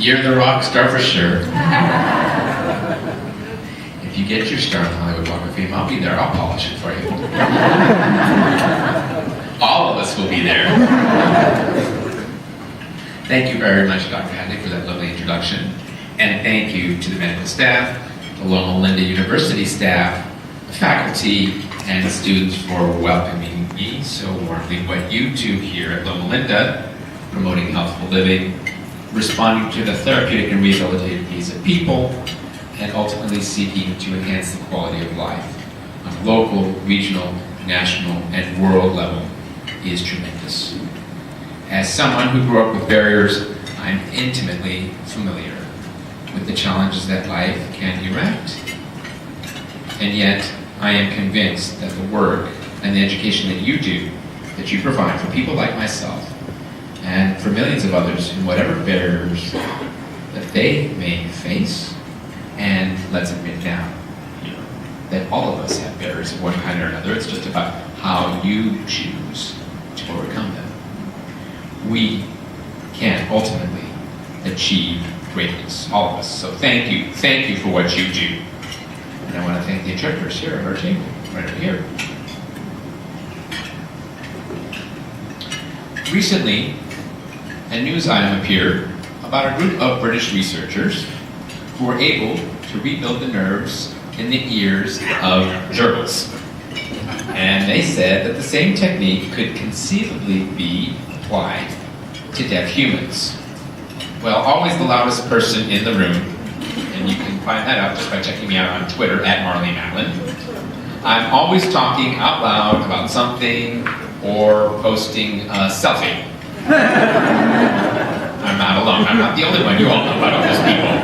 You're the rock star for sure. If you get your star in the Hollywood Walk of Fame, I'll be there. I'll polish it for you. All of us will be there. Thank you very much, Dr. Hadley, for that lovely introduction. And thank you to the medical staff, the Loma Linda University staff, faculty, and students for welcoming me so warmly. What you do here at Loma Linda, promoting healthful living, responding to the therapeutic and rehabilitative needs of people, and ultimately seeking to enhance the quality of life on a local, regional, national, and world level is tremendous. As someone who grew up with barriers, I'm intimately familiar with the challenges that life can erect. And yet, I am convinced that the work and the education that you do, that you provide for people like myself, and for millions of others in whatever barriers that they may face, and let's admit now, that all of us have barriers of one kind or another. It's just about how you choose to overcome them. We can ultimately achieve greatness, all of us. So thank you for what you do. And I want to thank the interpreters here at our table, right over here. Recently, a news item appeared about a group of British researchers who were able to rebuild the nerves in the ears of gerbils. And they said that the same technique could conceivably be applied to deaf humans. Well, always the loudest person in the room, and you can find that out just by checking me out on Twitter at Marlee Matlin. I'm always talking out loud about something or posting a selfie. I'm not alone. I'm not the only one. You all know about all those people.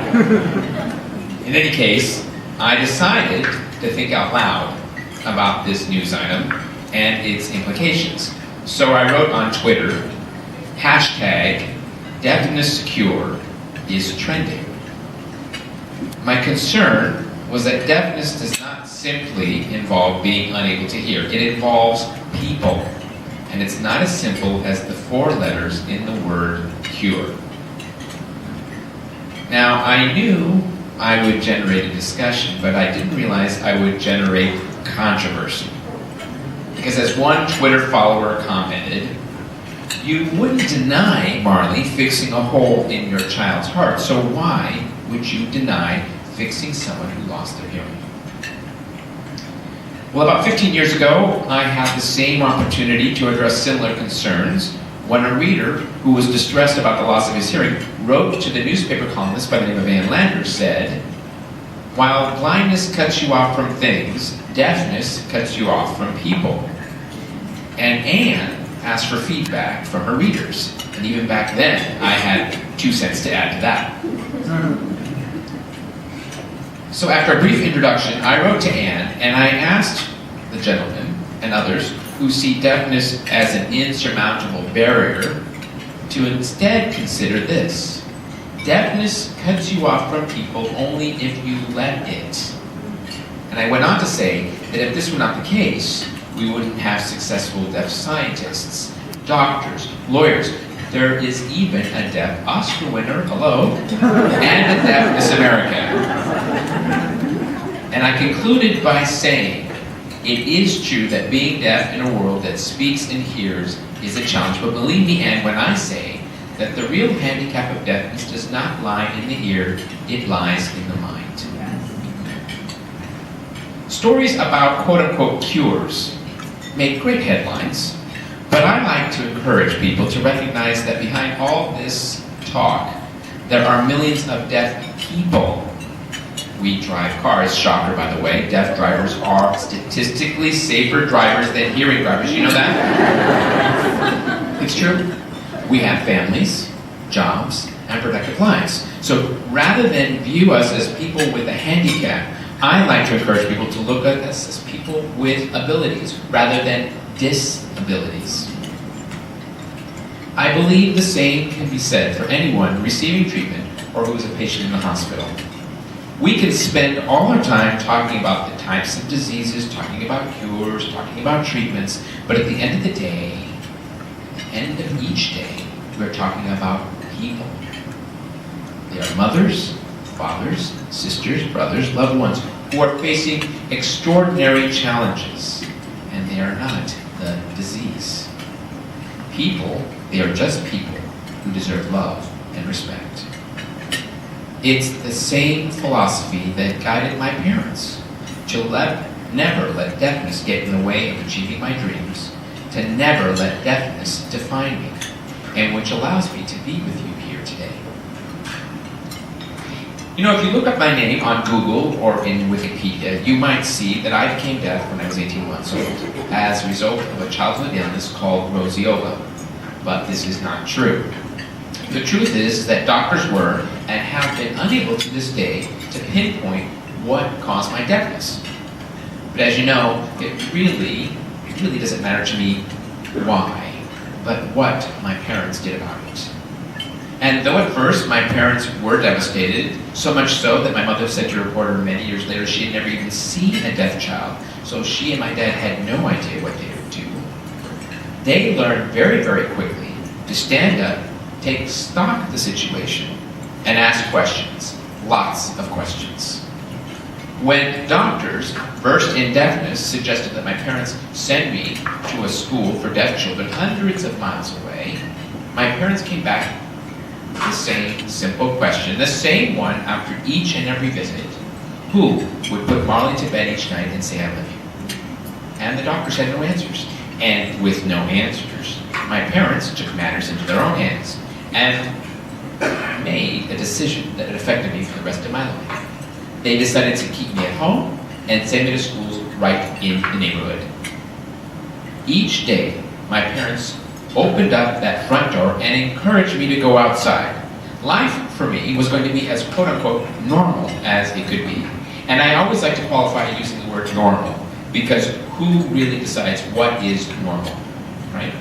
In any case, I decided to think out loud about this news item and its implications. So I wrote on Twitter, #deafness cure is trending. My concern was that deafness does not simply involve being unable to hear. It involves people. And it's not as simple as the 4 letters in the word cure. Now, I knew I would generate a discussion, but I didn't realize I would generate controversy. Because as one Twitter follower commented, you wouldn't deny, Marlee, fixing a hole in your child's heart, so why would you deny fixing someone who lost their hearing? Well, about 15 years ago, I had the same opportunity to address similar concerns when a reader who was distressed about the loss of his hearing wrote to the newspaper columnist by the name of Ann Lander, said, "While blindness cuts you off from things, deafness cuts you off from people." And Ann asked for feedback from her readers. And even back then, I had 2 cents to add to that. So after a brief introduction, I wrote to Ann, and I asked the gentleman and others who see deafness as an insurmountable barrier to instead consider this. Deafness cuts you off from people only if you let it. And I went on to say that if this were not the case, we wouldn't have successful deaf scientists, doctors, lawyers. There is even a deaf Oscar winner, hello, and a Deafness America. And I concluded by saying, it is true that being deaf in a world that speaks and hears is a challenge, but believe me, Anne, when I say that the real handicap of deafness does not lie in the ear, it lies in the mind. Stories about quote-unquote cures make great headlines, but I like to encourage people to recognize that behind all this talk, there are millions of deaf people. We drive cars, shocker by the way, deaf drivers are statistically safer drivers than hearing drivers, you know that? It's true. We have families, jobs, and productive lives. So rather than view us as people with a handicap, I like to encourage people to look at us as people with abilities rather than disabilities. I believe the same can be said for anyone receiving treatment or who is a patient in the hospital. We can spend all our time talking about the types of diseases, talking about cures, talking about treatments, but at the end of the day, at the end of each day, we're talking about people. They are mothers, fathers, sisters, brothers, loved ones who are facing extraordinary challenges, and they are not the disease. People, they are just people who deserve love and respect. It's the same philosophy that guided my parents, to never let deafness get in the way of achieving my dreams, to never let deafness define me, and which allows me to be with you here today. You know, if you look up my name on Google or in Wikipedia, you might see that I became deaf when I was 18 months old as a result of a childhood illness called roseola. But this is not true. The truth is that doctors were and have been unable to this day to pinpoint what caused my deafness. But as you know, it really doesn't matter to me why, but what my parents did about it. And though at first my parents were devastated, so much so that my mother said to a reporter many years later she had never even seen a deaf child, so she and my dad had no idea what they would do, they learned very, very quickly to stand up, take stock of the situation, and ask questions. Lots of questions. When doctors, versed in deafness, suggested that my parents send me to a school for deaf children hundreds of miles away, my parents came back with the same simple question, the same one after each and every visit. Who would put Marlee to bed each night and say, "I love you"? And the doctors had no answers. And with no answers, my parents took matters into their own hands and made a decision that had affected me for the rest of my life. They decided to keep me at home and send me to schools right in the neighborhood. Each day, my parents opened up that front door and encouraged me to go outside. Life for me was going to be as quote-unquote normal as it could be. And I always like to qualify using the word normal, because who really decides what is normal, right?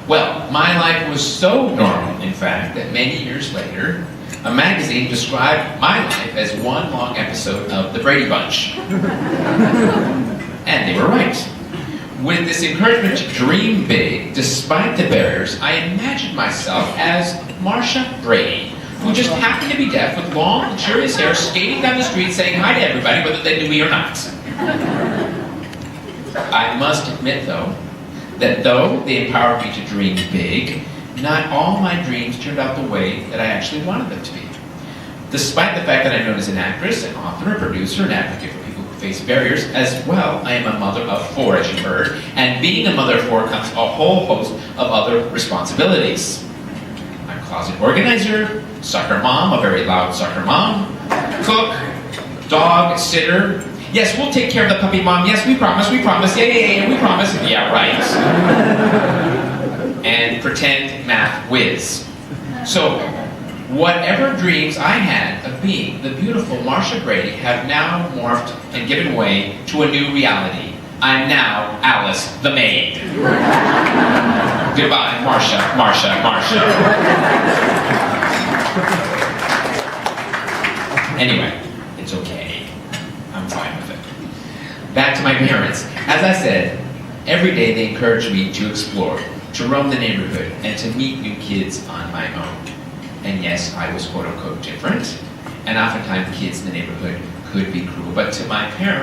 Well, my life was so normal, in fact, that many years later, a magazine described my life as one long episode of The Brady Bunch. And they were right. With this encouragement to dream big, despite the barriers, I imagined myself as Marsha Brady, who just happened to be deaf with long, luxurious hair, skating down the street saying hi to everybody, whether they knew me or not. I must admit, though, that though they empowered me to dream big, not all my dreams turned out the way that I actually wanted them to be. Despite the fact that I'm known as an actress, an author, a producer, an advocate for people who face barriers, as well, I am a mother of 4, as you heard, and being a mother of 4 comes a whole host of other responsibilities. I'm a closet organizer, soccer mom, a very loud soccer mom, cook, dog sitter. Yes, we'll take care of the puppy, Mom. Yes, we promise, yeah, we promise. Yeah, right. And pretend math whiz. So, whatever dreams I had of being the beautiful Marsha Brady have now morphed and given way to a new reality. I'm now Alice the maid. Goodbye, Marsha. Anyway, it's okay. I'm fine with it. Back to my parents. As I said, every day they encouraged me to explore, to roam the neighborhood, and to meet new kids on my own. And yes, I was quote-unquote different, and oftentimes kids in the neighborhood could be cruel, but to my parents,